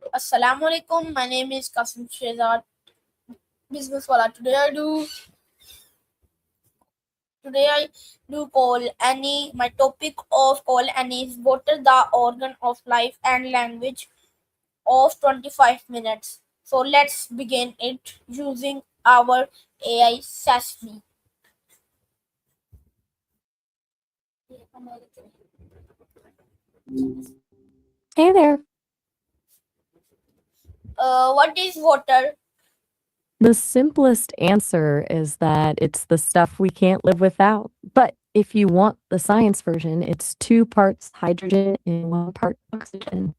Assalamu alaikum. My name is Qasim Shehzad, business wala. Today I do call Annie. My topic of call Annie is water, the organ of life and language of 25 minutes. So let's begin it using our AI Sesame. Hey there. What is water? The simplest answer is that it's the stuff we can't live without. But if you want the science version, it's 2 parts hydrogen and 1 part oxygen.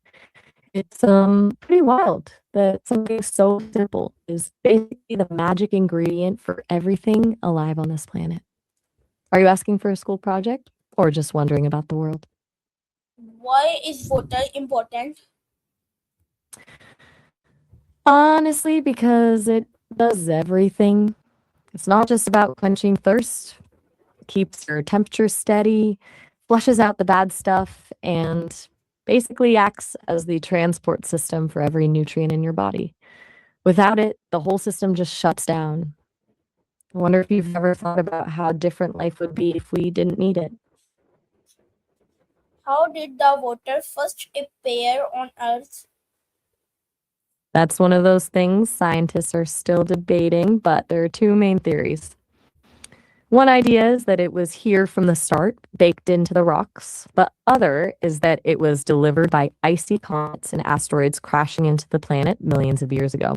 It's pretty wild that something so simple is basically the magic ingredient for everything alive on this planet. Are you asking for a school project or just wondering about the world? Why is water important? Honestly, because it does everything. It's not just about quenching thirst, keeps your temperature steady, flushes out the bad stuff, and basically acts as the transport system for every nutrient in your body. Without it, the whole system just shuts down. I wonder if you've ever thought about how different life would be if we didn't need it. How did the water first appear on Earth? That's one of those things scientists are still debating, but there are two main theories. One idea is that it was here from the start, baked into the rocks. The other is that it was delivered by icy comets and asteroids crashing into the planet millions of years ago.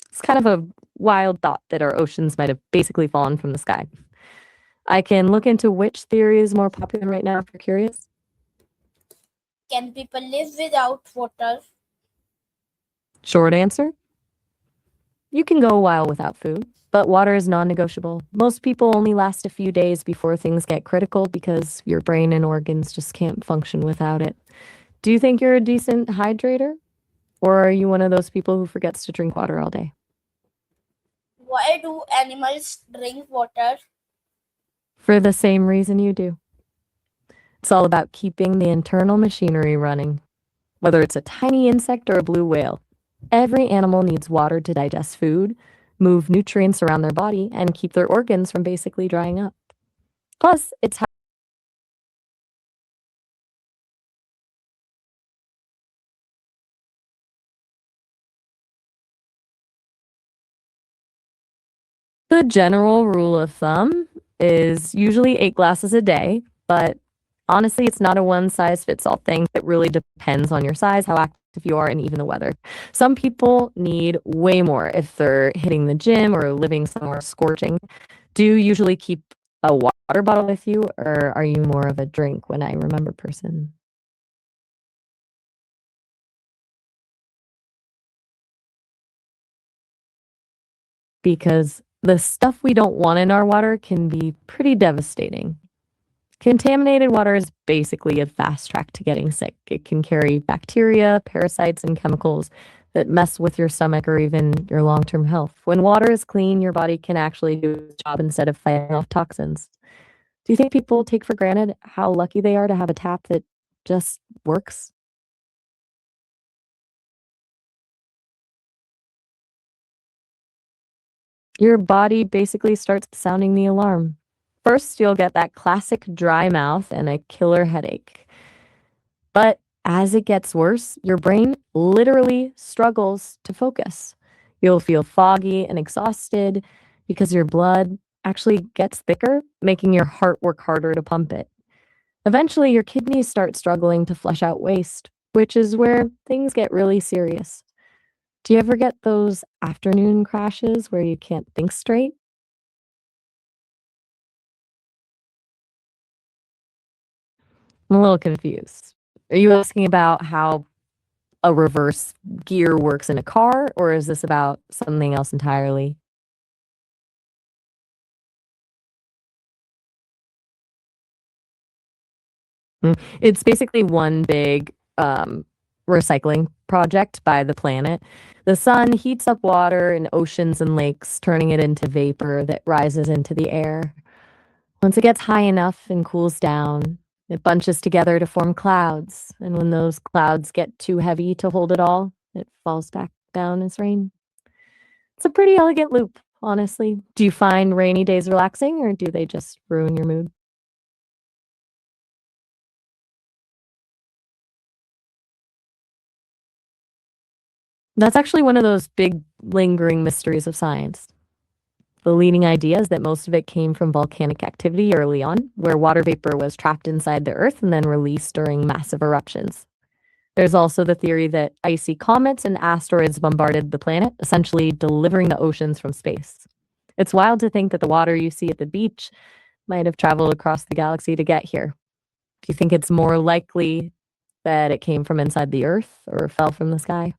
It's kind of a wild thought that our oceans might have basically fallen from the sky. I can look into which theory is more popular right now if you're curious. Can people live without water? Short answer, you can go a while without food, but water is non-negotiable. Most people only last a few days before things get critical because your brain and organs just can't function without it. Do you think you're a decent hydrator? Or are you one of those people who forgets to drink water all day? Why do animals drink water? For the same reason you do. It's all about keeping the internal machinery running. Whether it's a tiny insect or a blue whale, every animal needs water to digest food, move nutrients around their body, and keep their organs from basically drying up. Plus, it's how the general rule of thumb is usually 8 glasses a day, but honestly, it's not a one-size-fits-all thing. It really depends on your size, how active you are, and even the weather. Some people need way more if they're hitting the gym or living somewhere scorching. Do you usually keep a water bottle with you, or are you more of a drink when I remember person? Because the stuff we don't want in our water can be pretty devastating. Contaminated water is basically a fast track to getting sick. It can carry bacteria, parasites, and chemicals that mess with your stomach or even your long term health. When water is clean, your body can actually do its job instead of fighting off toxins. Do you think people take for granted how lucky they are to have a tap that just works? Your body basically starts sounding the alarm. First, you'll get that classic dry mouth and a killer headache. But as it gets worse, your brain literally struggles to focus. You'll feel foggy and exhausted because your blood actually gets thicker, making your heart work harder to pump it. Eventually, your kidneys start struggling to flush out waste, which is where things get really serious. Do you ever get those afternoon crashes where you can't think straight? I'm a little confused. Are you asking about how a reverse gear works in a car, or is this about something else entirely? It's basically one big recycling project by the planet. The sun heats up water in oceans and lakes, turning it into vapor that rises into the air. Once it gets high enough and cools down, it bunches together to form clouds. And when those clouds get too heavy to hold it all, it falls back down as rain. It's a pretty elegant loop, honestly. Do you find rainy days relaxing or do they just ruin your mood? That's actually one of those big lingering mysteries of science. The leading idea is that most of it came from volcanic activity early on, where water vapor was trapped inside the Earth and then released during massive eruptions. There's also the theory that icy comets and asteroids bombarded the planet, essentially delivering the oceans from space. It's wild to think that the water you see at the beach might have traveled across the galaxy to get here. Do you think it's more likely that it came from inside the Earth or fell from the sky?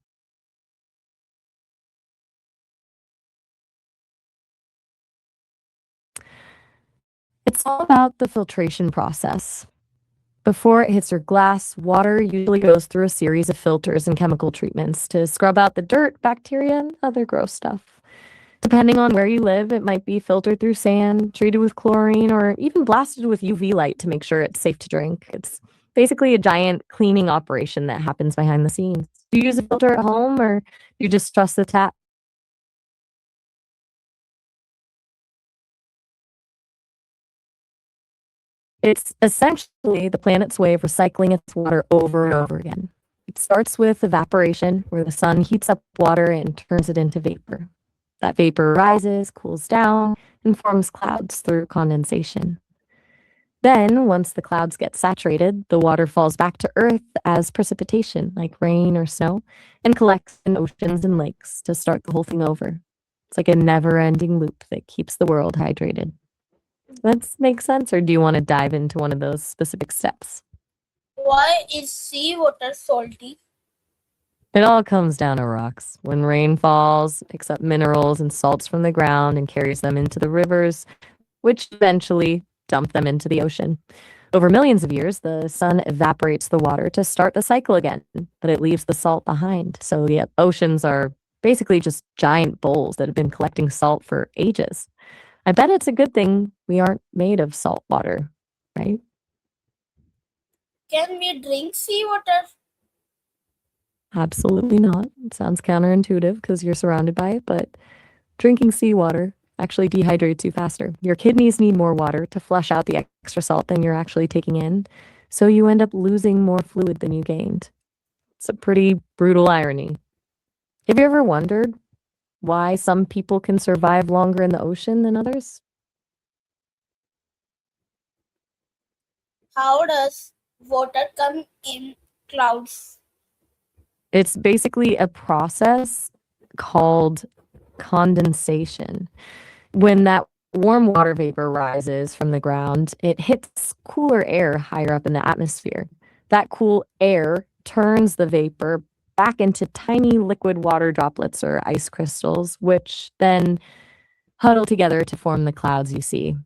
It's all about the filtration process. Before it hits your glass, water usually goes through a series of filters and chemical treatments to scrub out the dirt, bacteria, and other gross stuff. Depending on where you live, it might be filtered through sand, treated with chlorine, or even blasted with UV light to make sure it's safe to drink. It's basically a giant cleaning operation that happens behind the scenes. Do you use a filter at home or do you just trust the tap? It's essentially the planet's way of recycling its water over and over again. It starts with evaporation, where the sun heats up water and turns it into vapor. That vapor rises, cools down, and forms clouds through condensation. Then, once the clouds get saturated, the water falls back to Earth as precipitation, like rain or snow, and collects in oceans and lakes to start the whole thing over. It's like a never ending loop that keeps the world hydrated. That makes sense, or do you want to dive into one of those specific steps? Why is seawater salty? It all comes down to rocks. When rain falls, it picks up minerals and salts from the ground and carries them into the rivers, which eventually dump them into the ocean. Over millions of years, the sun evaporates the water to start the cycle again, but it leaves the salt behind. So the oceans are basically just giant bowls that have been collecting salt for ages. I bet it's a good thing we aren't made of salt water, right? Can we drink seawater? Absolutely not. It sounds counterintuitive because you're surrounded by it, but drinking seawater actually dehydrates you faster. Your kidneys need more water to flush out the extra salt than you're actually taking in, so you end up losing more fluid than you gained. It's a pretty brutal irony. Have you ever wondered why some people can survive longer in the ocean than others? How does water come in clouds? It's basically a process called condensation. When that warm water vapor rises from the ground, it hits cooler air higher up in the atmosphere. That cool air turns the vapor back into tiny liquid water droplets or ice crystals, which then huddle together to form the clouds you see.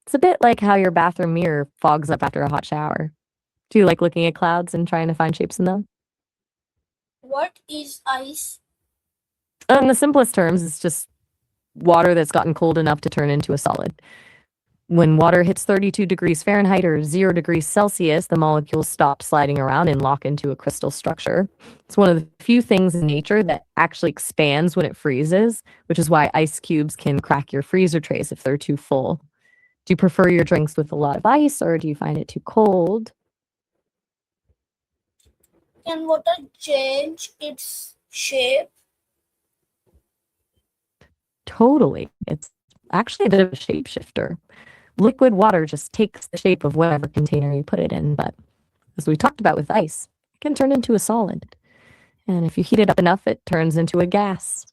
It's a bit like how your bathroom mirror fogs up after a hot shower. Do you like looking at clouds and trying to find shapes in them? What is ice? In the simplest terms, it's just water that's gotten cold enough to turn into a solid. When water hits 32 degrees Fahrenheit or 0 degrees Celsius, the molecules stop sliding around and lock into a crystal structure. It's one of the few things in nature that actually expands when it freezes, which is why ice cubes can crack your freezer trays if they're too full. Do you prefer your drinks with a lot of ice or do you find it too cold? Can water change its shape? Totally. It's actually a bit of a shapeshifter. Liquid water just takes the shape of whatever container you put it in, but as we talked about with ice, it can turn into a solid. And if you heat it up enough, it turns into a gas.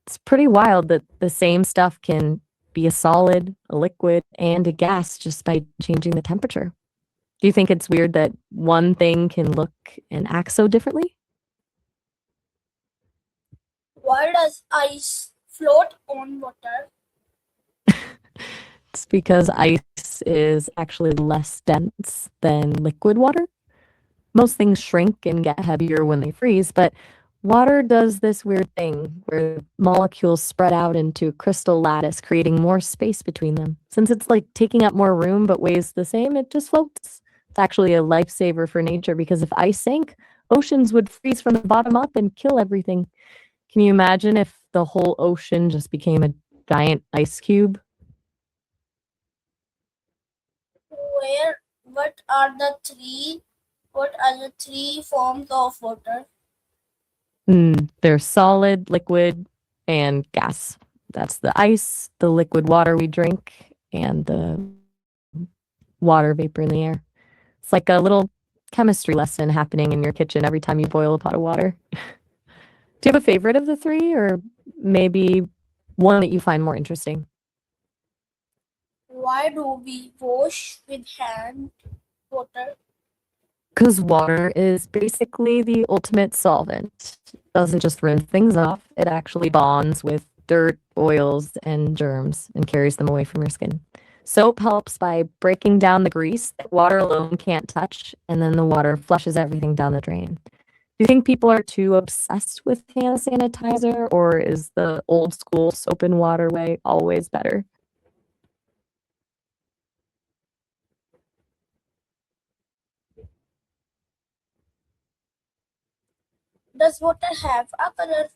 It's pretty wild that the same stuff can be a solid, a liquid, and a gas just by changing the temperature. Do you think it's weird that one thing can look and act so differently? Why does ice float on water? It's because ice is actually less dense than liquid water. Most things shrink and get heavier when they freeze, but water does this weird thing where molecules spread out into a crystal lattice, creating more space between them. Since it's like taking up more room but weighs the same, it just floats. It's actually a lifesaver for nature because if ice sank, Oceans would freeze from the bottom up and kill everything. Can you imagine if the whole ocean just became a giant ice cube? Where what are the three forms of water? They're solid, liquid, and gas. That's the ice, the liquid water we drink, and the water vapor in the air. It's like a little chemistry lesson happening in your kitchen every time you boil a pot of water. Do you have a favorite of the three, or maybe one that you find more interesting? Why do we wash with hand water? Because water is basically the ultimate solvent. It doesn't just rinse things off, it actually bonds with dirt, oils, and germs and carries them away from your skin. Soap helps by breaking down the grease that water alone can't touch, and then the water flushes everything down the drain. Do you think people are too obsessed with hand sanitizer, or is the old school soap and water way always better? Does water have a color?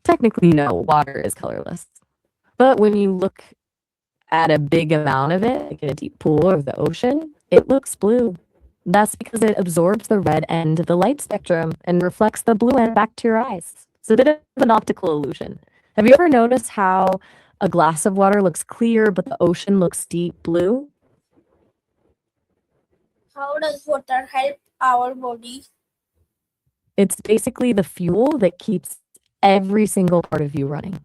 Technically, no, water is colorless. But when you look at a big amount of it, like in a deep pool or the ocean, it looks blue. That's because it absorbs the red end of the light spectrum and reflects the blue end back to your eyes. It's a bit of an optical illusion. Have you ever noticed how a glass of water looks clear, but the ocean looks deep blue? How does water help our body? It's basically the fuel that keeps every single part of you running.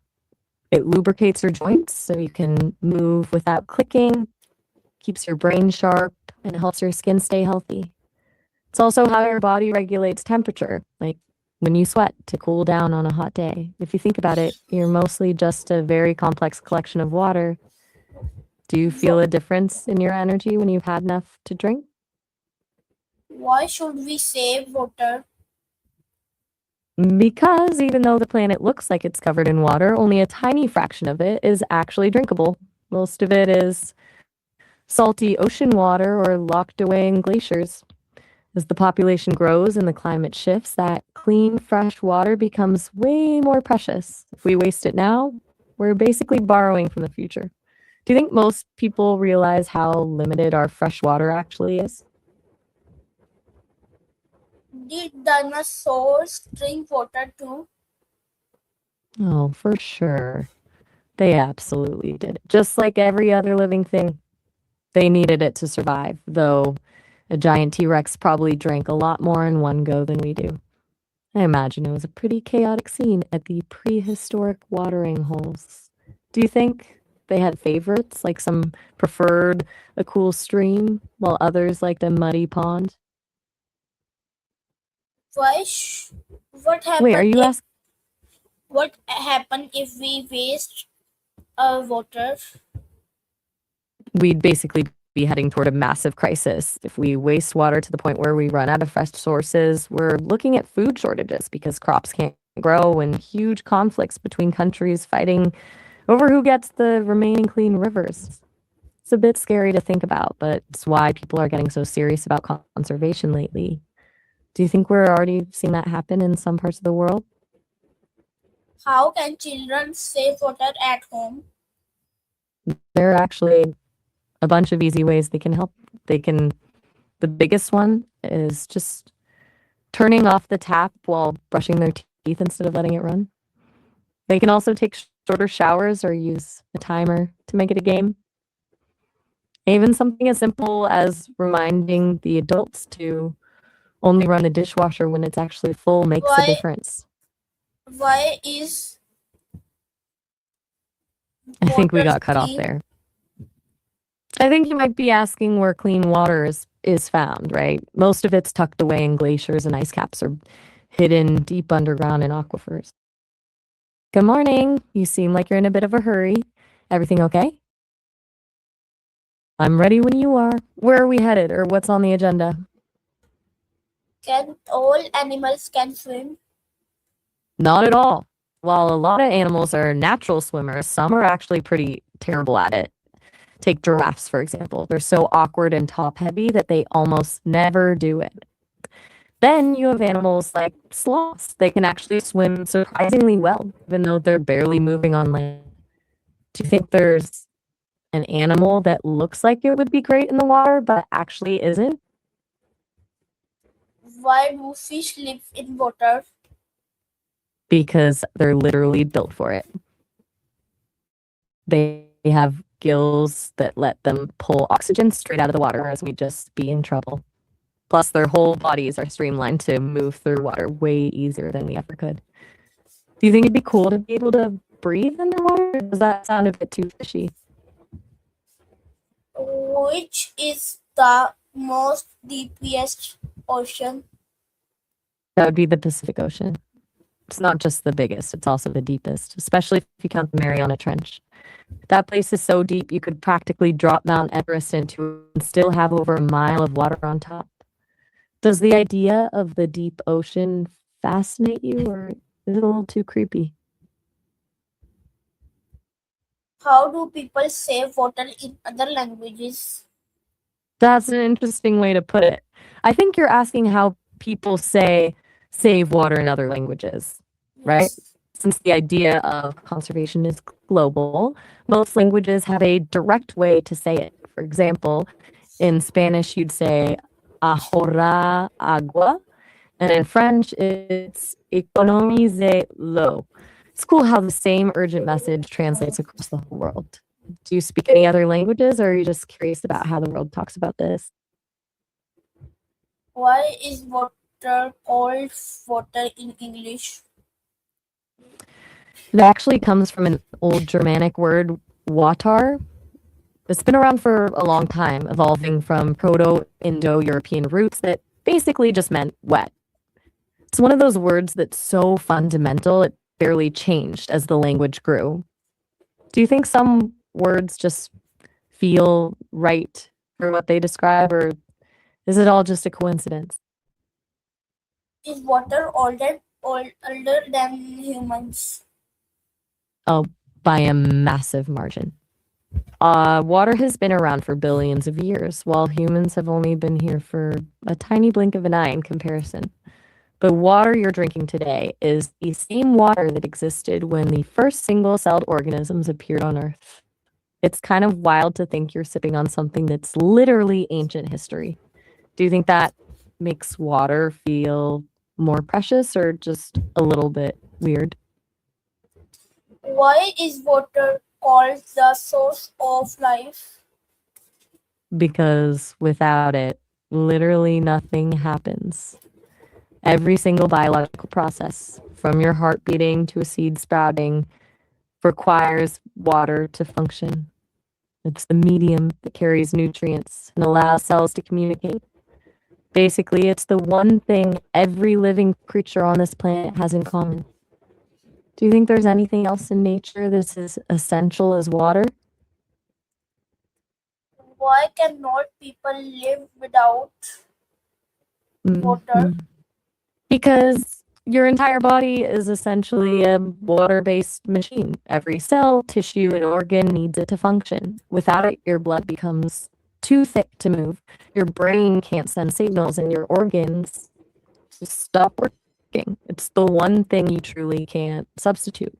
It lubricates your joints so you can move without clicking, keeps your brain sharp, and helps your skin stay healthy. It's also how your body regulates temperature, like when you sweat to cool down on a hot day. If you think about it, you're mostly just a very complex collection of water. Do you feel a difference in your energy when you've had enough to drink? Why should we save water? Because even though the planet looks like it's covered in water, only a tiny fraction of it is actually drinkable. Most of it is salty ocean water or locked away in glaciers. As the population grows and the climate shifts, that clean, fresh water becomes way more precious. If we waste it now, we're basically borrowing from the future. Do you think most people realize how limited our fresh water actually is? Did dinosaurs drink water too? Oh, for sure. They absolutely did. Just like every other living thing, they needed it to survive, though a giant T-Rex probably drank a lot more in one go than we do. I imagine it was a pretty chaotic scene at the prehistoric watering holes. Do you think they had favorites, like some preferred a cool stream, while others liked a muddy pond? Why? Wait, are you asking? What happen if we waste water? We'd basically be heading toward a massive crisis. If we waste water to the point where we run out of fresh sources, we're looking at food shortages because crops can't grow and huge conflicts between countries fighting over who gets the remaining clean rivers. It's a bit scary to think about, but it's why people are getting so serious about conservation lately. Do you think we're already seeing that happen in some parts of the world? How can children save water at home? There are actually a bunch of easy ways they can help. The biggest one is just turning off the tap while brushing their teeth instead of letting it run. They can also take shorter showers or use a timer to make it a game. Even something as simple as reminding the adults to only run the dishwasher when it's actually full makes a Why? difference. Why is I think we water got cut off clean? there. I think you might be asking where clean water is found, right? Most of it's tucked away in glaciers and ice caps or hidden deep underground in aquifers. Good morning. You seem like you're in a bit of a hurry. Everything okay? I'm ready when you are. Where are we headed or what's on the agenda? Can all animals can swim? Not at all. While a lot of animals are natural swimmers, some are actually pretty terrible at it. Take giraffes, for example. They're so awkward and top heavy that they almost never do it. Then you have animals like sloths. They can actually swim surprisingly well, even though they're barely moving on land. Do you think there's an animal that looks like it would be great in the water, but actually isn't? Why do fish live in water? Because they're literally built for it. They have gills that let them pull oxygen straight out of the water, or else we'd just be in trouble. Plus, their whole bodies are streamlined to move through water way easier than we ever could. Do you think it'd be cool to be able to breathe underwater, or does that sound a bit too fishy? Which is the most deepest ocean? That would be the Pacific Ocean. It's not just the biggest, it's also the deepest, especially if you count the Mariana Trench. That place is so deep you could practically drop Mount Everest into it and still have over a mile of water on top. Does the idea of the deep ocean fascinate you, or is it a little too creepy? How do people save water in other languages? That's an interesting way to put it. I think you're asking how people say save water in other languages, right? Yes. Since the idea of conservation is global, most languages have a direct way to say it. For example, in Spanish, you'd say ahorrar agua, and in French, it's économiser l'eau. It's cool how the same urgent message translates across the whole world. Do you speak any other languages, or are you just curious about how the world talks about this? Why is water called water in English? It actually comes from an old Germanic word, watar. It's been around for a long time, evolving from Proto Indo European roots that basically just meant wet. It's one of those words that's so fundamental it barely changed as the language grew. Do you think some words just feel right for what they describe, or is it all just a coincidence? Is water older than humans? Oh, by a massive margin. Water has been around for billions of years, while humans have only been here for a tiny blink of an eye in comparison. The water you're drinking today is the same water that existed when the first single celled organisms appeared on Earth. It's kind of wild to think you're sipping on something that's literally ancient history. Do you think that makes water feel more precious or just a little bit weird? Why is water called the source of life? Because without it, literally nothing happens. Every single biological process, from your heart beating to a seed sprouting, requires water to function. It's the medium that carries nutrients and allows cells to communicate. Basically, it's the one thing every living creature on this planet has in common. Do you think there's anything else in nature that's as essential as water? Why cannot people live without water? Mhm. Because your entire body is essentially a water-based machine. Every cell, tissue, and organ needs it to function. Without it, your blood becomes too thick to move. Your brain can't send signals, and your organs just stop working. It's the one thing you truly can't substitute.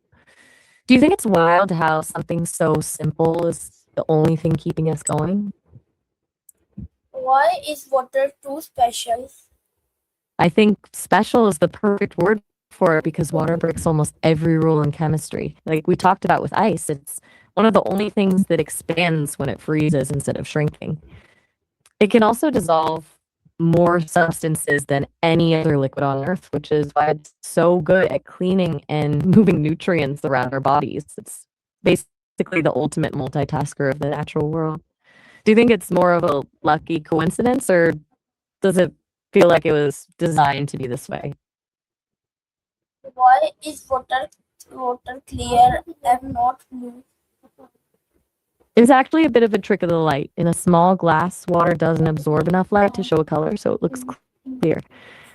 Do you think it's wild how something so simple is the only thing keeping us going? Why is water too special? I think special is the perfect word for it because water breaks almost every rule in chemistry. Like we talked about with ice, it's one of the only things that expands when it freezes instead of shrinking. It can also dissolve more substances than any other liquid on Earth, which is why it's so good at cleaning and moving nutrients around our bodies. It's basically the ultimate multitasker of the natural world. Do you think it's more of a lucky coincidence, or does it feel like it was designed to be this way? Why is water clear and not blue? It's actually a bit of a trick of the light. In a small glass, water doesn't absorb enough light to show a color, so it looks clear.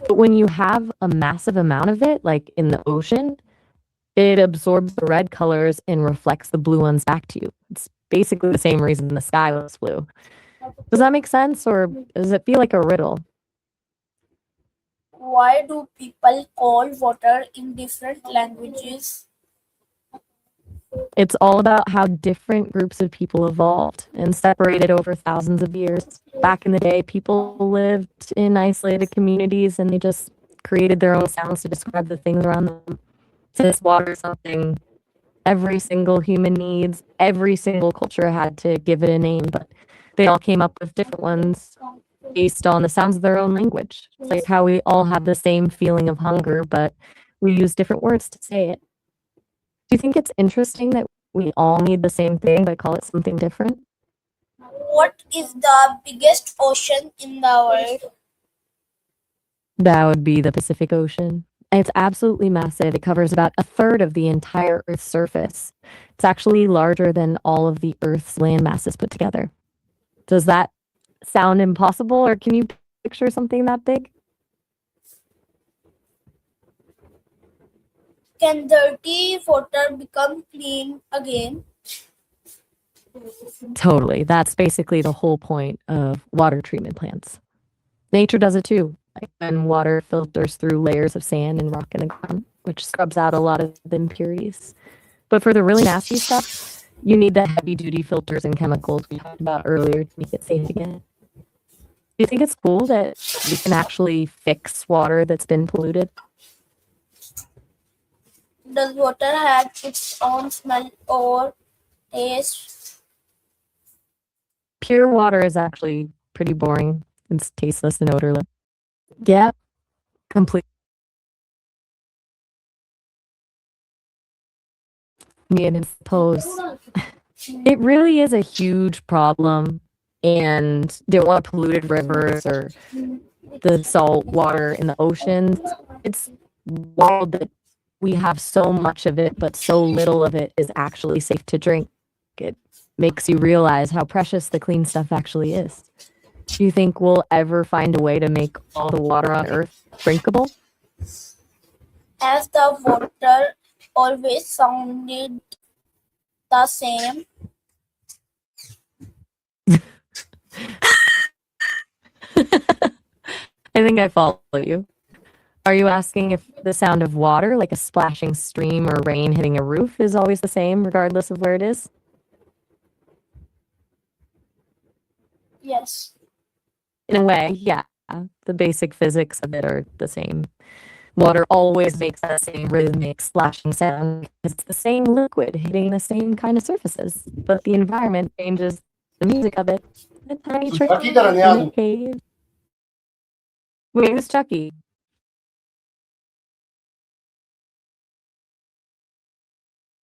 But when you have a massive amount of it, like in the ocean, it absorbs the red colors and reflects the blue ones back to you. It's basically the same reason the sky was blue. Does that make sense, or does it feel like a riddle? Why do people call water in different languages? It's all about how different groups of people evolved and separated over thousands of years. Back in the day, people lived in isolated communities and they just created their own sounds to describe the things around them. Since water is something every single human needs, every single culture had to give it a name, but they all came up with different ones based on the sounds of their own language. It's like how we all have the same feeling of hunger, but we use different words to say it. Do you think it's interesting that we all need the same thing but call it something different? What is the biggest ocean in the world? That would be the Pacific Ocean. It's absolutely massive. It covers about a third of the entire Earth's surface. It's actually larger than all of the Earth's land masses put together. Does that sound impossible, or can you picture something that big? Can dirty water become clean again? Totally. That's basically the whole point of water treatment plants. Nature does it too. Like when water filters through layers of sand and rock in the ground, which scrubs out a lot of the impurities. But for the really nasty stuff, you need the heavy duty filters and chemicals we talked about earlier to make it safe again. Do you think it's cool that we can actually fix water that's been polluted? Does water have its own smell or taste? Pure water is actually pretty boring. It's tasteless and odorless. Yeah, completely. And suppose it really is a huge problem, and they want polluted rivers or the salt water in the oceans. It's wild that we have so much of it, but so little of it is actually safe to drink. It makes you realize how precious the clean stuff actually is. Do you think we'll ever find a way to make all the water on Earth drinkable? As the water always sounded the same? I think I follow you. Are you asking if the sound of water, like a splashing stream or rain hitting a roof, is always the same regardless of where it is? Yes. In a way, yeah. The basic physics of it are the same. Water always makes that same rhythmic splashing sound because it's the same liquid hitting the same kind of surfaces, but the environment changes the music of it. A tiny trick in the cave. Wait, who's Chucky?